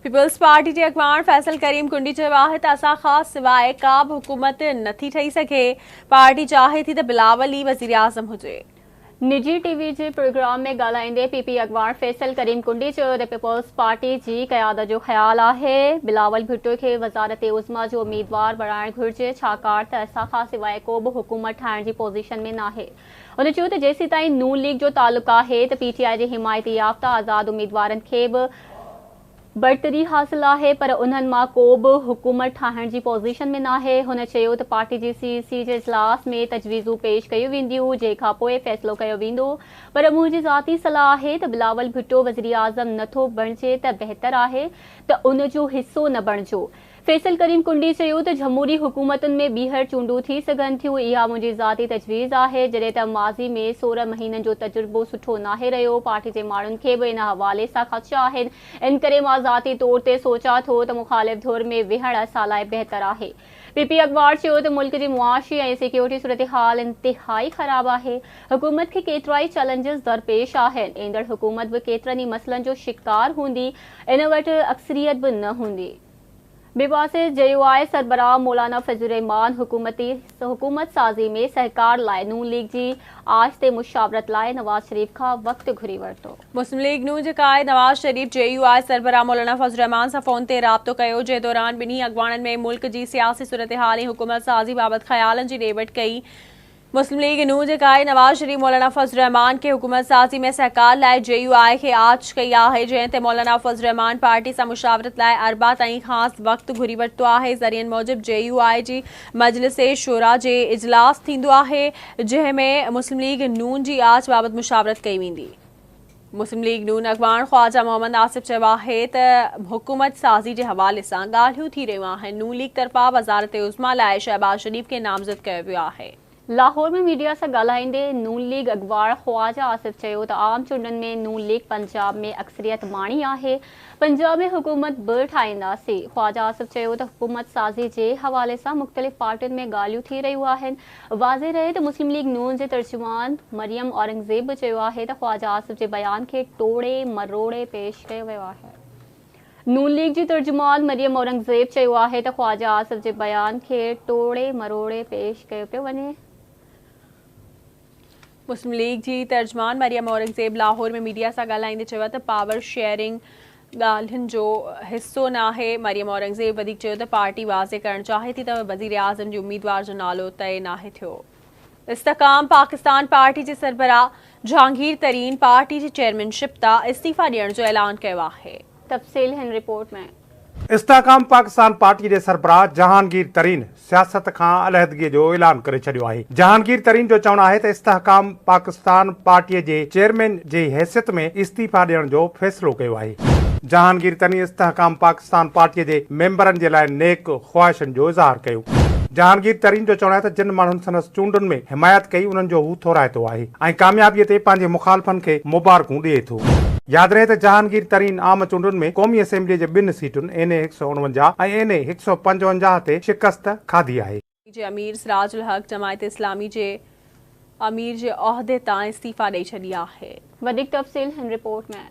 Peoples party के अखबार फैसल करीम कुंडी चयो आहे त असां खां सवाइ का बि हुकूमत नथी ठही सघे। पार्टी चाहे थी त बिलावल ई वज़ीर आज़म हुजे। निजी टीवी जे प्रोग्राम में ॻाल्हाईंदे पीपी अखबार फैसल करीम कुंडी चयो त पीपल्स पार्टी जी क़यादत जो ख़्यालु आहे बिलावल भुट्टो खे वज़ारत उज़्मा जो उम्मीदवार बणाइणु घुरिजे, छाकाणि त असां खां सवाइ को बि हुकूमत ठाहिण जी पोज़ीशन में नाहे। हुन चयो त जेसीं ताईं नून लीग जो तालुक़ु आहे त पीटीआई जे हिमायती याफ़्ता आज़ाद उम्मीदवारनि खे बि बरतरी हासिल आहे, पर उन्हनि मां को बि हुकूमत ठाहिण जी पोज़ीशन में नाहे। हुन चयो त पार्टी जी सीसी जे इजलास में तजवीज़ूं पेश कयूं वेंदियूं, जंहिंखां पोइ फ़ैसिलो कयो वेंदो, पर मुंहिंजी ज़ाती सलाह आहे त बिलावल भुट्टो वज़ीर आज़म नथो बणिजे त बहितर आहे त उन जो हिसो न बणिजो। फैसल करीम कुंडी चयो त जमहूरी हुकूमतुनि में ॿीहर चूंडूं थी सघनि थियूं, इहा मुंहिंजी ज़ाती तजवीज़ आहे। जॾहिं त माज़ी में 16 महीननि जो तजुर्बो सुठो नाहे रहियो, पार्टी जे माण्हुनि खे बि इन हवाले सां ख़दशा आहिनि। इन करे मां ज़ाती तौर ते सोचां थो त मुख़ालिफ़ धुर में विहण असां लाइ बहितर आहे। पीपी अखबार चयो त मुल्क जी मुआशी ऐं सिक्योरिटी सूरतहाल इंतिहाई ख़राब आहे। हुकूमत खे केतिरा ई चैलेंजिस दरपेश आहिनि। ईंदड़ हुकूमत बि केतिरनि ई मसइलनि जो शिकार हूंदी, इन वटि अक्सरियत बि न हूंदी। बेपासे JUI सरबराह मौलाना फजल रहमान हुकूमत साज़ी में सहकार लाइ नून लीग जी आज ते मुशावरत लाइ नवाज शरीफ खां वक़्तु घुरी वरितो। मुस्लिम लीग नून जे काए नवाज शरीफ JUI सरबराह मौलाना फजल रहमान सां फ़ोन ते राब्तो कयो, जे दौरान ॿिन्ही अॻवाननि में मुल्क जी सियासी सूरतहाल ऐं हुकूमत साज़ी बाबति ख़्यालनि जी ॾे वठि कई। मुस्लिम लीग नून जे काए नवाज शरीफ मौलाना फजल रहमान के हुकूमत साज़ी में सहकार लाइ JUI खे आज कई आहे, जंहिं ते मौलाना फजल रहमान पार्टी सां मुशावरत लाइ अरबा ताईं ख़ासि वक़्तु घुरी वरितो आहे। ज़रियनि मूजिब JUI जी मजलिस शूरा जे इजलास थींदो आहे, जंहिं में मुस्लिम लीग नून जी आज बाबति मुशावरत कई वेंदी। मुस्लिम लीग नून अॻवान ख्वाजा मोहम्मद आसिफ चयो आहे त हुकूमत साज़ी जे हवाले सां ॻाल्हियूं थी रहियूं आहिनि। नून लीग तरफ़ां वज़ारत उज़्मा लाइ शहबाज शरीफ खे नामज़द कयो वियो आहे। लाहौर में मीडिया से ॻाल्हाईंदे नून लीग अखबार ख्वाजा आसिफ चयो त आम चूंडनि में नून लीग पंजाब में अक्सरियत माणी आहे, पंजाब में हुकूमत बि ठाहींदासीं। ख्वाजा आसिफ चयो त हुकूमत साज़ी जे हवाले सां मुख़्तलिफ़ पार्टियुनि में ॻाल्हियूं थी रहियूं आहिनि। वाज़े रहे त मुस्लिम लीग नून जे तर्जुमान मरियम औरंगज़ेब बि चयो आहे त ख्वाजा आसिफ जे बयान खे टोड़े मरोड़े पेश कयो वियो आहे। नून लीग जी तर्जुमान मरियम औरंगज़ेब चयो आहे त ख्वाजा आसिफ जे बयान खे टोड़े मरोड़े पेश कयो पियो वञे। मुस्लिम लीग जी तर्जमान मरियम औरंगज़ेब लाहौर में मीडिया सां ॻाल्हाईंदे चयो त पावर शेयरिंग ॻाल्हियुनि जो हिसो न आहे। मरियम औरंगज़ेब वधीक चयो त पार्टी वाज़े करणु चाहे थी त वज़ीर आज़म जी उम्मीदवार जो नालो तय नाहे थियो। इस्तेकाम पाकिस्तान पार्टी जे सरबराह जहांगीर तरीन पार्टी जी चेयरमैनशिप तां इस्तीफ़ा ॾियण जो ऐलान कयो आहे। तफ़सील हिन रिपोर्ट में। इस्तेकाम पाकिस्तान पार्टी जे सरबराह जहांगीर तरीन सियासत खां अलहदगीअ जो ऐलान करे छॾियो आहे। जहांगीर तरीन जो चवणु आहे त इस्तेकाम पाकिस्तान पार्टीअ जे चेयरमैन जी हैसियत में इस्तीफ़ा ॾियण जो फ़ैसिलो कयो आहे। जहांगीर तरीन इस्तेकाम पाकिस्तान पार्टीअ जे मेंबरनि जे लाइ नेक ख़्वाहिशनि जो इज़हार कयो। जहांगीर तरीन जो चवणु आहे त जिन माण्हुनि संदसि चूंडुनि में हिमायत कई, उन्हनि जो हू थोराइतो आहे ऐं कामयाबीअ ते पंहिंजे मुख़ालिफ़नि खे मुबारकूं ॾिए थो। यादि रहे त जहांगीर तरीन आम चूंडुनि में क़ौमी असेंबली जे 2 सीटुनि NA 149 ऐं NA 155 ते शिकस्त खाधी आहे। अमीर सिराजुल हक जमायत इस्लामी जे अमीर जे उहिदे तां इस्तीफ़ा ॾेई छॾी आहे। वधीक तफ़सील हिन रिपोर्ट में।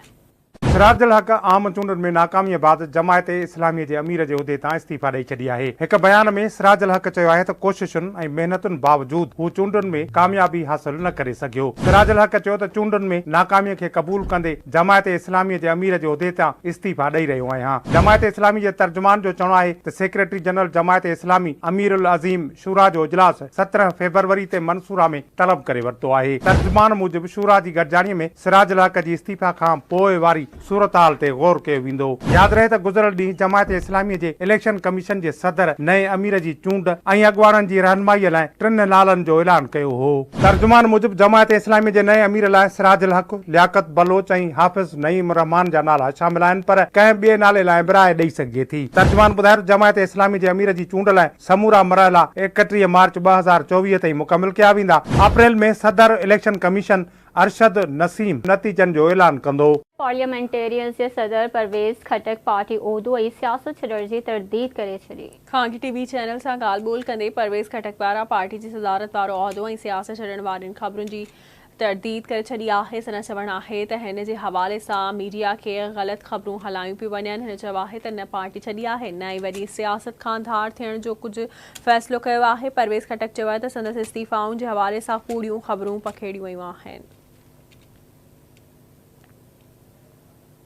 सिराजुल हक आम चूंडुनि में नाकामीअ बाद जमायत इस्लामी जे अमीर जे उहिदे तां इस्तीफ़ा ॾेई छॾी आहे। हिक बयान में सिराजुल हक चयो आहे त कोशिशुनि ऐं महिनतुनि बावजूद हू चूंडुनि में कामयाबी हासिल न करे सघियो। सिराजुल हक चयो त चूंडुनि में नाकामीअ खे क़बूल कंदे जमायत इस्लामी जे अमीर जे उहिदे तां इस्तीफ़ा ॾेई रहियो आहियां। जमायत इस्लामी जे तर्जुमान जो चवणु आहे त सेक्रेटरी जनरल जमायत इस्लामी अमीरुल अज़ीम शूरा जो इजलास 17 फ़रवरी ते मंसूरा में तलब करे वरितो आहे। तर्जुमान मूजिब शूरा जी गॾिजाणीअ में सिराजुल हक जी इस्तीफ़ा खां पोइ वारी सूरतहाल ते गौर कयो वेंदो। यादि रहे त गुज़िरियल ॾींहुं जमायत इस्लामी जे इलेक्शन कमीशन जे सदर नए अमीर जी चूंड ऐं अॻवाननि जी रहनुमाईअ लाइ 3 नालनि जो ऐलान कयो हो। तर्जुमान मूजिब जमायत इस्लामी जे नए अमीर लाइ सिराजुल हक, लियाकत बलोच ऐं हाफ़िज़ नईम रहमान जा नाला शामिल आहिनि, पर कंहिं ॿिए नाले लाइ बिराए ॾेई सघिजे थी। तर्जुमान ॿुधायो जमायत इस्लामी जे अमीर जी चूंड लाइ समूरा मरहला 31 मार्च 2024 ताईं मुकमिल कया वेंदा। अप्रैल में सदर इलेक्शन कमीशन अरशद नसीम नतीजनि जो ऐलान कंदो। पार्लियामेंटेरियंस जे सदर परवेज़ खटक पार्टी उहिदो ऐं सियासत छॾण जी तरदीद करे छॾी। खांगी TV चैनल सां ॻाल्हि ॿोल कंदे परवेज़ खटक पारां पार्टी जी सदारत वारो उहिदो ऐं सियासत छॾण वारनि ख़बरुनि जी तर्दीद करे छॾी आहे। सन चवणु आहे त हिन जे हवाले सां मीडिया खे ग़लति ख़बरूं हलायूं पियूं वञनि। हिन चयो आहे त न पार्टी छॾी आहे न ई वरी सियासत खां धार थियण जो कुझु फ़ैसिलो कयो आहे। परवेज़ खटक चयो आहे त संदसि इस्तीफ़ाउनि जे हवाले सां कूड़ियूं ख़बरूं पखेड़ियूं वयूं आहिनि।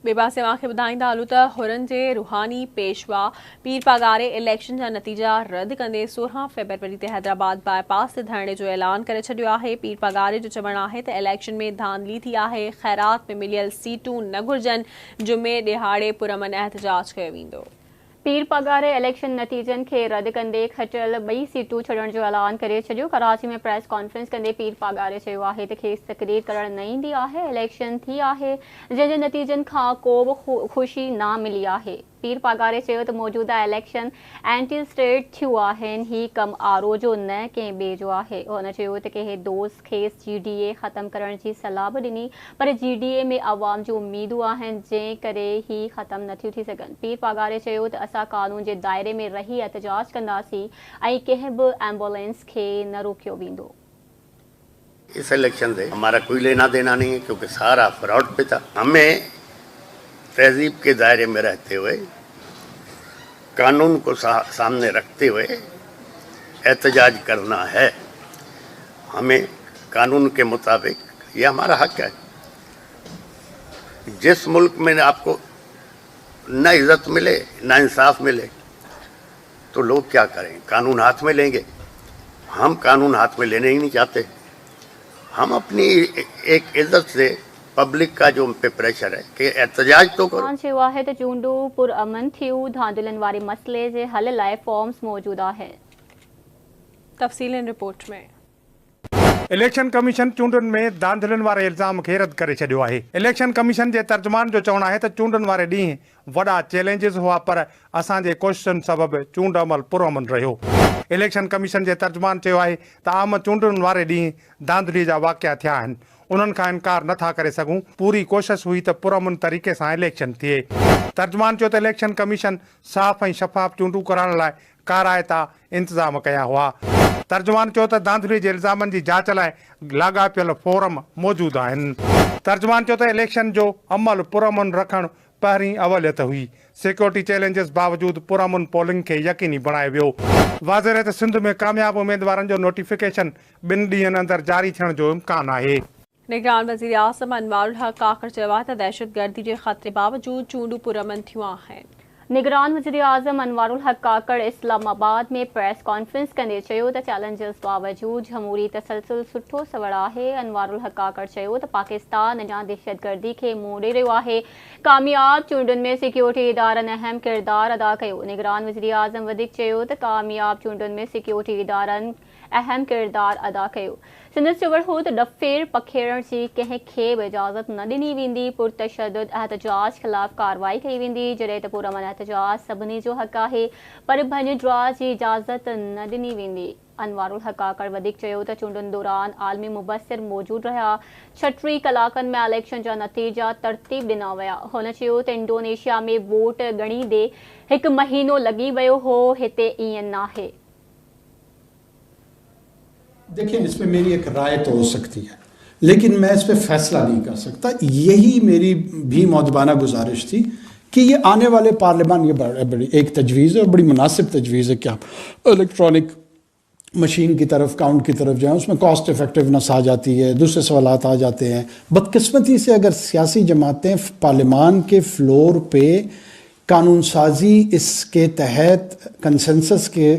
ॿिए पासे मूंखे ॿुधाईंदा हलूं त हुरनि जे रुहानी पेशवा पीर पागारे इलेक्शन जा नतीजा रद्द कंदे 16 फ़रवरी ते हैदराबाद बाईपास ते धरणे जो ऐलान करे छॾियो आहे। पीर पागारे जो चवणु आहे त इलेक्शन में धांधली थी आहे। ख़ैरात में मिलियल सीटूं न घुरिजनि। जुमे ॾिहाड़े पुरअमन एहतजाज कयो वेंदो। पीर पगारे इलेक्शन नतीजनि खे रद्द कंदे खटियल 2 सीटूं छॾण जो ऐलान करे छॾियो। कराची में प्रेस कॉन्फ्रेंस कंदे पीर पगारे चयो आहे त खेसि तकरीर करणु न ईंदी आहे। इलेक्शन थी आहे जंहिंजे नतीजनि खां को बि ख़ुशी न मिली आहे। पीर पगारे चयो त मौजूदा इलेक्शन एंटी स्टेट थियूं आहिनि। ही कमु आरो जो न कंहिं ॿिए जो आहे। हुन चयो त कंहिं दोस्त खेसि GDA ख़तमु करण जी सलाह बि ॾिनी पर GDA में अवाम जूं उमीदूं आहिनि जंहिं करे ही ख़तमु नथियूं थी सघनि। पीर पगारे चयो त असां कानून जे दायरे में रही एहतजाज कंदासीं ऐं कंहिं बि एम्बुलेंस खे न रोकियो वेंदो। इस इलेक्शन से हमारा कोई लेना देना नहीं है क्योंकि सारा फ्रॉड पे था। हमें तहजीब के दायरे में रहते हुए कानून को सामने रखते हुए एहतजाज करना है। हमें कानून के मुताबिक ये हमारा हक है। जिस मुल्क में आपको न इज्जत मिले न इंसाफ मिले तो लोग क्या करें, कानून हाथ में लेंगे। हम कानून हाथ में लेने ही नहीं चाहते। हम अपनी एक इज्जत से पब्लिक का जो पे प्रेशर है कि एहतजाज तो करो। चयो आहे त चूंडूं पुरअमन थियूं। धांधलियुनि वारे मसइले जे हल लाइ फॉर्म्स मौजूद आहिनि। तफ़सील इन रिपोर्ट में। इलेक्शन कमीशन चूंडुनि में धांधलियुनि वारे इल्ज़ाम खे रद्द करे छॾियो आहे। इलेक्शन कमीशन जे तर्जुमान जो चवणु आहे त चूंडुनि वारे ॾींहुं वॾा चैलेंजिस हुआ पर असांजे कोशिशुनि सबबि चूंड अमल पुरअमन रहियो। इलेक्शन कमीशन जे तर्जुमान चयो आहे त आम चूंडुनि वारे ॾींहुं धांधली जा वाक़िया थिया आहिनि। उन्हनि खां इनकार नथा करे सघूं। पूरी कोशिश हुई त पुरअमन तरीक़े सां इलेक्शन थिए। तर्जुमान चयो त इलेक्शन कमीशन साफ़ ऐं शफ़ाफ़ चूंडूं कराइण लाइ काराइता इंतज़ाम कया हुआ। तर्जुमान चयो त धांधली जे इल्ज़ामनि जी जांच लाइ लाॻापियल फोरम मौजूदु आहिनि। तर्जुमान चयो त इलेक्शन जो अमल पुरअमन रखणु पहिरीं अवलियत हुई। सिक्योरिटी चैलेंजिस बावजूदु पुरअमन पोलिंग खे यकीनी बणायो वियो। वाज़ेह आहे त सिंध में कामयाब उम्मीदवारनि जो नोटिफिकेशन 2 ॾींहंनि अंदरि जारी थियण जो इम्कान आहे। निगरान वज़ीर आज़म अनवारुल हक काकड़ चयो आहे त दहशतगर्दी जे ख़तरे बावजूदु चूंडूं पुरअमन थियूं आहिनि। निगरान वज़ीर आज़म अनवारुल हक काकड़ इस्लामाबाद में प्रेस कॉन्फ्रेंस कंदे चयो त चैलेंजिस बावजूदु जमहूरी तसलसल सुठो सवड़ आहे। अनवारुल हक काकड़ चयो त पाकिस्तान अञा दहशतगर्दी खे मुंहुं ॾेई रहियो आहे। कामयाब चूंडुनि में सिक्योरिटी इदारनि अहम किरदारु अदा कयो। निगरान वज़ीर आज़म वधीक चयो त कामयाब चूंडुनि में सिक्योरिटी इदारनि अहम किरदारु अदा कयो। संदसि चवणु हो त डफेर पखेड़ण जी कंहिंखे बि इजाज़त न ॾिनी वेंदी। पुरतशद्दुद एहतजाज ख़िलाफ़ कार्रवाई कई वेंदी जॾहिं त पुरअमन एहतजाज सभिनी जो हक़ आहे पर भञ ड्रा जी इजाज़त न ॾिनी वेंदी। अनवारुल हक काकड़ वधीक चयो त चूंडुनि दौरान आलमी मुबसर मौजूदु रहिया। 36 कलाकनि में इलेक्शन जा नतीजा तरतीब ॾिना विया। हुन चयो त इंडोनेशिया में वोट ॻणींदे 1 महीनो लॻी वियो हो, हिते ईअं नाहे। देखिए, इसमें मेरी एक राय तो हो सकती है लेकिन मैं इस पर फैसला नहीं कर सकता। यही मेरी भी मौजबाना गुजारिश थी कि ये आने वाले पार्लियामान, ये बड़ी एक तजवीज़ है और बड़ी मुनासिब तजवीज़ है कि आप इलेक्ट्रॉनिक मशीन की तरफ, काउंट की तरफ जाएं। उसमें कॉस्ट इफेक्टिवनेस आ जाती है, दूसरे सवालात आ जाते हैं। बदकिस्मती से अगर सियासी जमातें पार्लियामान के फ्लोर पे कानून साजी इसके तहत कंसेंसस के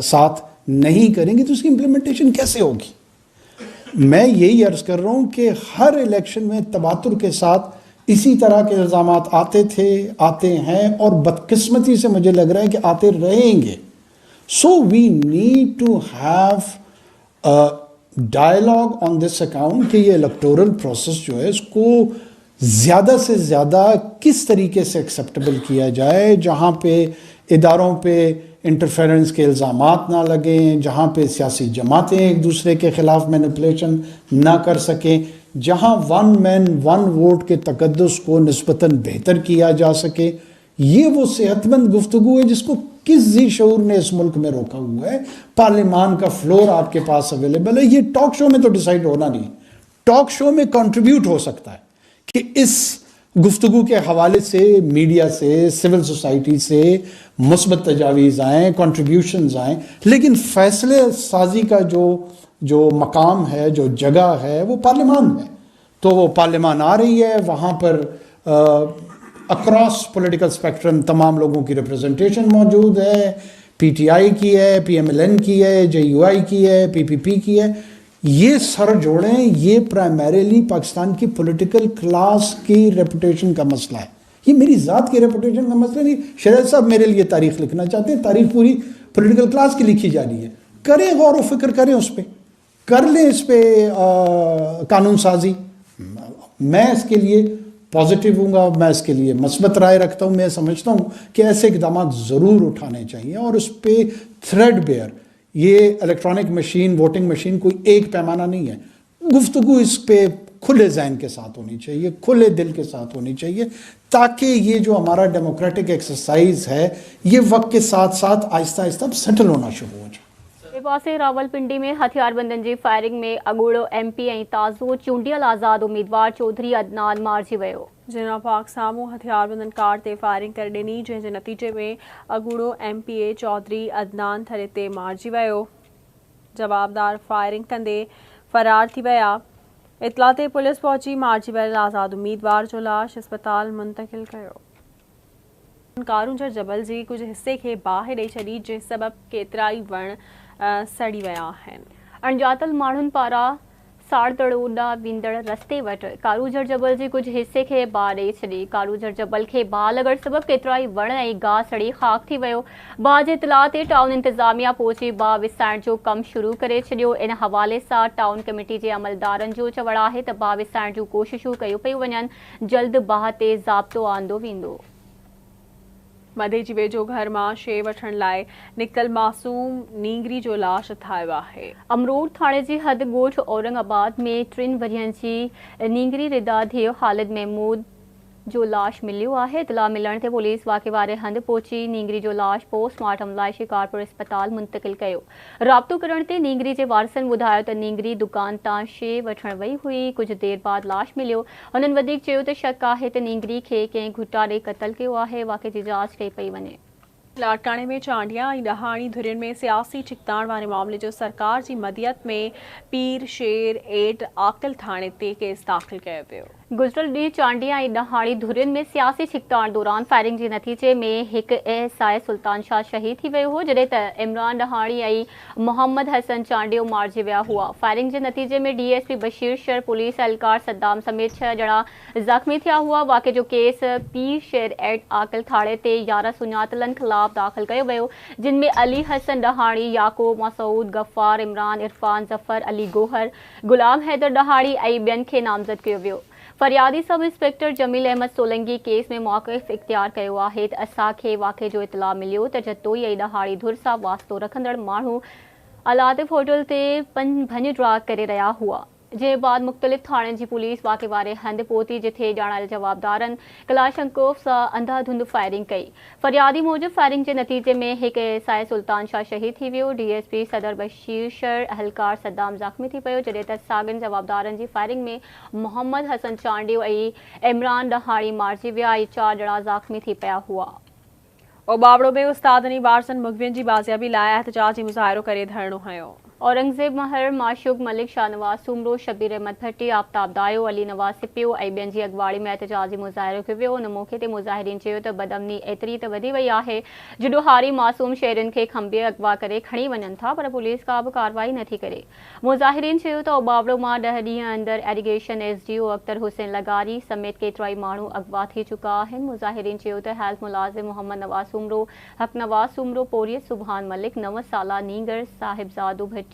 साथ नहीं करेंगे तो उसकी इम्प्लीमेंटेशन कैसे होगी। मैं यही अर्ज कर रहा हूँ कि हर इलेक्शन में तबातुर के साथ इसी तरह के इल्ज़ाम आते थे, आते हैं और बदकिस्मती से मुझे लग रहा है कि आते रहेंगे। So we need to have a dialogue on this account कि ये इलेक्टोरल प्रोसेस जो है इसको ज़्यादा से ज़्यादा किस तरीके से एक्सेप्टेबल किया जाए, जहाँ पे इदारों पे इंटरफेरेंस के इल्ज़ामात ना लगें, जहाँ पे सियासी जमातें एक दूसरे के ख़िलाफ़ मैनिपुलेशन ना कर सकें, जहाँ 1 मैन 1 वोट के तकद्दुस को निस्बतन बेहतर किया जा सके। ये वो सेहतमंद गुफ्तगू है जिसको किस जी शऊर ने इस मुल्क में रोका हुआ है। पार्लियामान का फ्लोर आपके पास अवेलेबल है। ये टॉक शो में तो डिसाइड होना नहीं। टॉक शो में कंट्रीब्यूट हो सकता है कि इस गुफ्तगू के हवाले से मीडिया से, सिविल सोसाइटी से मुस्बत तजावीज़ आएँ, कंट्रीब्यूशंस आएँ, लेकिन फैसले साजी का जो मकाम है, जो जगह है, वो पार्लियामान है। तो वो पार्लियामान आ रही है, वहाँ पर अक्रॉस पॉलिटिकल स्पेक्ट्रम तमाम लोगों की रिप्रेजेंटेशन मौजूद है, पीटीआई की है, पीएमएलएन की है, जेयूआई की है, पीपीपी की है। ये सर जोड़ें, ये प्राइमरीली पाकिस्तान की पॉलिटिकल क्लास की रेपुटेशन का मसला है। ये मेरी ज़ात की रेपुटेशन का मसला नहीं। शरीयत साहब मेरे लिए तारीख लिखना चाहते हैं, तारीख पूरी पॉलिटिकल क्लास की लिखी जा रही है। करें गौर व फिक्र करें, उस पर कर लें, इस पर कानून साजी। मैं इसके लिए पॉजिटिव हूँगा, मैं इसके लिए मस्बत राय रखता हूँ। मैं समझता हूँ कि ऐसे इक़दाम ज़रूर उठाने चाहिए और उस पर थ्रेड बेयर, ये इलेक्ट्रॉनिक मशीन, वोटिंग मशीन कोई एक पैमाना नहीं है। गुफ्तगू इस पे खुले जहन के साथ होनी चाहिए, खुले दिल के साथ होनी चाहिए, ताकि ये जो हमारा डेमोक्रेटिक एक्सरसाइज है ये वक्त के साथ साथ आहिस्ता आहिस्ता सेटल होना शुरू हो जाए। पासे रावलपिंडी में हथियारबंदनि जी फायरिंग में अगूड़ो एमपी ऐं ताज़ो चूंडियल आज़ाद उम्मीदवार चौधरी अदनान मारिजी वियो। जिना पाक साम्हूं हथियारबंदनि कार ते फायरिंग करे ॾिनी, जंहिंजे नतीजे में अगूड़ो एमपीए चौधरी अदनान थरे ते मारिजी वियो। जवाबदार फायरिंग कंदे फरार थी विया। इतला ते पुलिस पहुची मारिजी वियल आज़ाद उम्मीदवार जो लाश अस्पताल मुंतकिल कयो। कारूंजर जबल जी कुछ हिस्से खे बाहि ॾेई छॾी, जंहिं सबबि केतिरा ई वण सड़ी विया आहिनि। अणॼातल माण्हुनि पारां साड़दड़ोॾा वेंदड़ रस्ते वटि कारूजर जबल जी कुछ हिस्से खे बाहि ॾेई छॾी। कारूजर जबल खे बाहि लॻण सबबि केतिरा ई वण ऐं गाह सड़ी ख़ाक थी वियो। बाहि जे इतलाह ते टाउन इंतज़ामिया पहुची बाहि विसाइण जो कमु शुरू करे छॾियो। इन हवाले सां टाउन कमेटी जे अमलदारनि जो चवणु आहे त बाहि विसाइण जूं कोशिशूं कयूं पियूं वञनि, जल्द बाहि ते ज़ाब्तो आंदो वेंदो। मधे जी वेझो घर मां शइ वठण लाइ निकितल मासूम नींगरी जो लाश ठाहियो आहे। अमरोड थाणे जी हद ॻोठ औरंगाबाद में 3 वरियनि जी नींगरी रिदा धियो हालत महमूद जो लाश मिलियो आहे। इतला मिलण ते पुलिस वाक़े वारे हंधि पहुची नींगरी जो लाश पोस्टमार्टम लाइ शिकारपुर अस्पताल मुंतकिल कयो। राब्तो करण ते नींगरी जे वारसनि ॿुधायो त नींगरी दुकान तां शइ वठण वई हुई। कुछ देर बाद लाश मिलियो। हुननि वधीक चयो त शक आहे त नींगरी खे कंहिं घुटा ॾे क़तल कयो आहे। वाक़े जी जांच कई पई वञे। लाटकाणे में चांडिया ऐं ॾहाणी धुरियुनि में सियासी छिकताण वारे मामले जो सरकार जी मदियत में पीर शेर एट आकल थाणे ते केस दाख़िल कयो वियो। गुज़िरियल ॾींहुं चांडिया ऐं ॾहाणी धुरियुनि में सियासी छिकताण दौरान फायरिंग जे नतीजे में हिकु एएसआई सुल्तान शाह शहीद थी वियो हो, जॾहिं त इमरान ॾहाणी ऐं मोहम्मद हसन चांडियो मारिजी विया हुआ। फायरिंग जे नतीजे में डीएसपी बशीर शर, पुलिस एहलकार सद्दाम समेत 6 ॼणा ज़ख़्मी थिया हुआ। वाक़े जो केस पीर शेर एट आकल थाणे ते 11 सुञातलनि ख़िलाफ़ दाख़िल कयो वियो, जिन में अली हसन ॾहाणी, याकूब मसूद, गफ़ार, इमरान, इरफान, ज़फ़र अली गोहर, गुलाम हैदर ॾहाणी ऐं ॿियनि खे नामज़द कयो वियो। फरियादी sub inspector Jameel Ahmed Solangi case में मौक़िफ़ इख्तियार कयो आहे त असांखे वाक़े जो इतला मिलियो त जतोई ऐं ॾहाणी धुर सां वास्तो रखंदड़ माण्हू अलातिफ़ होटल ते भञ ड्राग करे रहिया हुआ। जे बाद मुख़्तलिफ़ थाणनि जी पुलिस वाक़े वारे हंधि पहुती, जिथे ॼाणायल जवाबदारनि कलाशंकोफ सां अंधाधुंध फायरिंग कई। फरियादी मूजिबि फायरिंग जे नतीजे में हिकु एएसआई सुल्तान शाह शहीद थी वियो। डीएसपी सदर बशीर शर, अहलकार सद्दाम ज़ख़्मी थी पियो, जॾहिं त साॻियुनि जवाबदारनि जी फायरिंग में मोहम्मद हसन चांडियो ऐं इमरान ॾहाणी मारिजी विया ऐं 4 ॼणा ज़ख़्मी थी पिया हुआ। ओबावड़ो में उस्तादनि वारसनि मुग़वियुनि जी बाज़ियाबी लाइ एहतजाजी मुज़ाहिरो करे धरणो हयो। औरंगज़ेब महर, माशूक मलिक, शाहनवाज सुमरो, शबीर अहमद भट्टी, आफ्ताब दायो, अली नवाज़ सिपियो ऐं ॿियनि जी अॻुवाणी में एहतजाजी मुज़ाहिरो कयो वियो। उन मौक़े ते मुज़ाहिरीन चयो त बदअमनी एतिरी त वधी वई आहे जो ॾोहारी मासूम शहरियुनि खे खंभे अगवा करे खणी वञनि था, पर पुलिस का बि कार्रवाई नथी करे। मुज़ाहिरीन चयो त ओबावड़ो मां 10 ॾींहं अंदरि एरीगेशन एसडीओ अख्तर हुसैन लगारी समेत केतिरा ई माण्हू अगवा थी चुका आहिनि। मुज़ाहिरीन चयो त हेल्थ मुलाज़िम मोहम्मद नवाज़ सुमरो, हक नवाज़ सुमरो, पोरियत सुभान मलिक, 9 साला नींगर साहिबजादो भट्टी,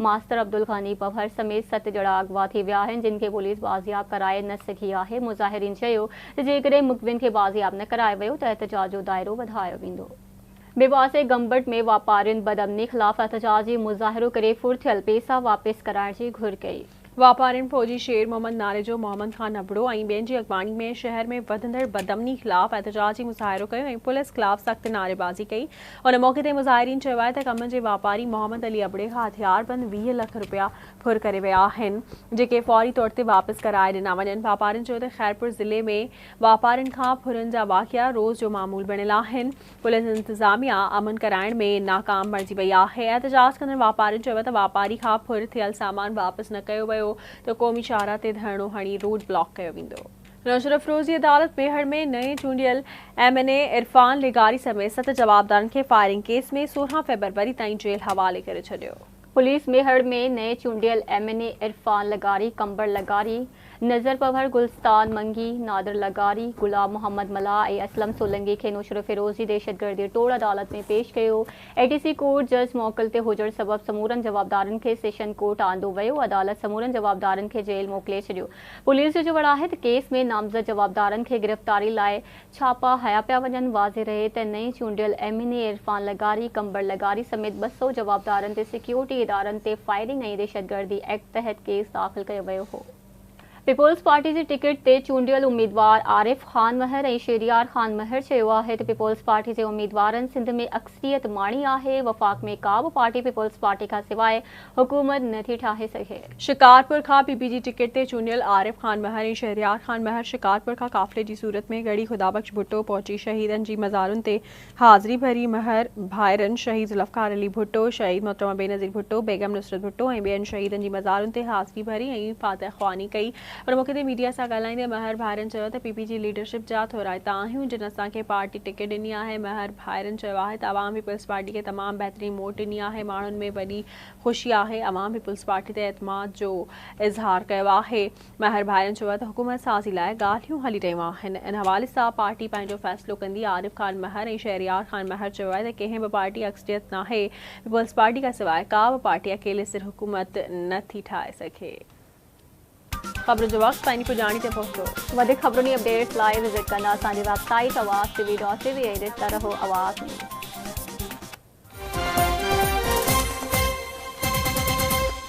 मास्टर अब्दुल गनी पवहर समेत 7 ॼणा अगवा थी विया आहिनि, जिन खे पुलिस बाज़ियाब कराए न सघी आहे। मुज़ाहिरीन चयो त जेकॾहिं मुक़वियुनि खे बाज़ियाब न करायो वियो त एहतजाज जो दाइरो वधायो वेंदो। बेवासे गंबट में वापारियुनि बदअमनी ख़िलाफ़ एहतजाजी मुज़ाहिरो करे फुर थियल पैसा वापसि कराइण जी घुर कई। वापारिन फौजी शेर मोहम्मद नारेजो मोहम्मद खान नबड़ो ऐं ॿियनि जी अॻवानी में शहर में वधंदड़ बदमनी ख़िलाफ़ एहतजाजी मुज़ाहिरो कयो ऐं पुलिस ख़िलाफ़ सख़्त नारेबाज़ी कई। उन मौक़े ते मुज़ाहिरीन चयो आहे त कम जे वापारी मोहम्मद अली अबड़े खां हथियारबंद 20 लख रुपया फुर करे विया आहिनि, जेके फौरी तौर ते वापसि कराए ॾिना वञनि। वापारिन चयो त ख़ैरपुर ज़िले में वापारिन खां फुरनि जा वाक़िया रोज़ जो मामूल बणियल आहिनि। पुलिस इंतज़ामिया अमन कराइण में नाकाम बणिजी वई आहे। एहतजाज कंदड़ वापारिन चयो त वापारी खां फुर थियल सामान वापसि न कयो वियो तो क़ौमी शाहरा ते धरणो हणी रोड ब्लॉक कयो वेंदो। नौशर अफरोज़ी अदालत मेहर में नए चूंडियल MNA इरफान लेगारी समेत 7 जवाबदारनि खे फायरिंग केस में 16 फरवरी ताईं जेल हवाले करे छॾियो। पुलिस मेहर में नए चूंडियल MNA इरफान लगारी, कंबर लगारी, नज़र पवर गुलस्तान मंगी, नादर लगारी, गुलाम मोहम्मद मला ऐं असलम सोलंगी खे नौशर फिरोज़ी दहशतगर्दी टोड़ अदालत में पेश कयो। ATC कोर्ट जज मोकल ते हुजण सबब समूरनि जवाबदारनि खे सेशन कोर्ट आंदो वियो। अदालत समूरनि जवाबदारनि खे जेल मोकिले छॾियो। पुलिस जो चवणु आहे त केस में नामज़द जवाबदारनि खे गिरफ़्तारी लाइ छापा हया पिया वञनि। वाज़े रहे त नई चूंडियल MNA इरफान लगारी, कंबर लगारी समेत 200 जवाबदारनि ते सिक्योरिटी इदारनि ते फायरिंग ऐं दहशतगर्दी एक्ट तहत केस दाख़िल कयो वियो हो। पीपुल्स पार्टी जी टिकट ते चूंडियल उम्मीदवार आरिफ खान महर ऐं शेरियार खान महर चयो आहे त पीपुल्स पार्टी जे उम्मीदवारनि सिंध में अक्सरियत माणी आहे। वफ़ाक़ में का बि पार्टी पीपुल्स पार्टी खां सवाइ हुकूमत नथी ठाहे सघे। शिकारपुर खां PP जी टिकट ते चूंडियल आरिफ खान महर ऐं शहरियार खान महर शिकारपुर खां काफ़िले जी सूरत में गढ़ी ख़ुदाबख्श भुट्टो पहुची शहीदनि जी मज़ारुनि ते हाज़िरी भरी। महर भाइरनि शहीद ज़ुल्फ़कार अली भुट्टो, शहीद मोहतरमा बेनज़ीर भुट्टो, बेगम नुसरत भुट्टो ऐं ॿियनि शहीदनि जी मज़ारुनि ते हाज़िरी भरी ऐं फातह ख़्वानी कई। पर मौक़े ते मीडिया सां ॻाल्हाईंदे महर भाइरनि चयो त PP जी लीडरशिप जा थोराइता आहियूं जिन असांखे पार्टी टिकट ॾिनी आहे। महर भाइरनि चयो आहे त अवाम पीपुल्स पार्टी खे तमामु बहितरीन वोट ॾिनी आहे। माण्हुनि में वॾी ख़ुशी आहे। अवाम पीपुल्स पार्टी ते एतमाद जो इज़हार कयो आहे। महर भाइरनि चयो आहे त हुकूमत साज़ी लाइ ॻाल्हियूं हली रहियूं आहिनि। इन हवाले सां पार्टी पंहिंजो फ़ैसिलो कंदी। आरिफ खान महर ऐं शहरियार खान महर चयो आहे त कंहिं बि पार्टी अक्सरियत नाहे। पीपुल्स पार्टी खां सवाइ का बि पार्टी अकेले सिर हुकूमत नथी ठाहे सघे। ख़बरुनि जो वक़्तु पंहिंजी पुॼाणी ते पहुतो। वधीक ख़बरुनि अपडेट्स लाइ विज़िट कंदा असांजी वेबसाइट awaztv.tv ऐं ॾिसंदा रहो आवाज़ न्यूज़।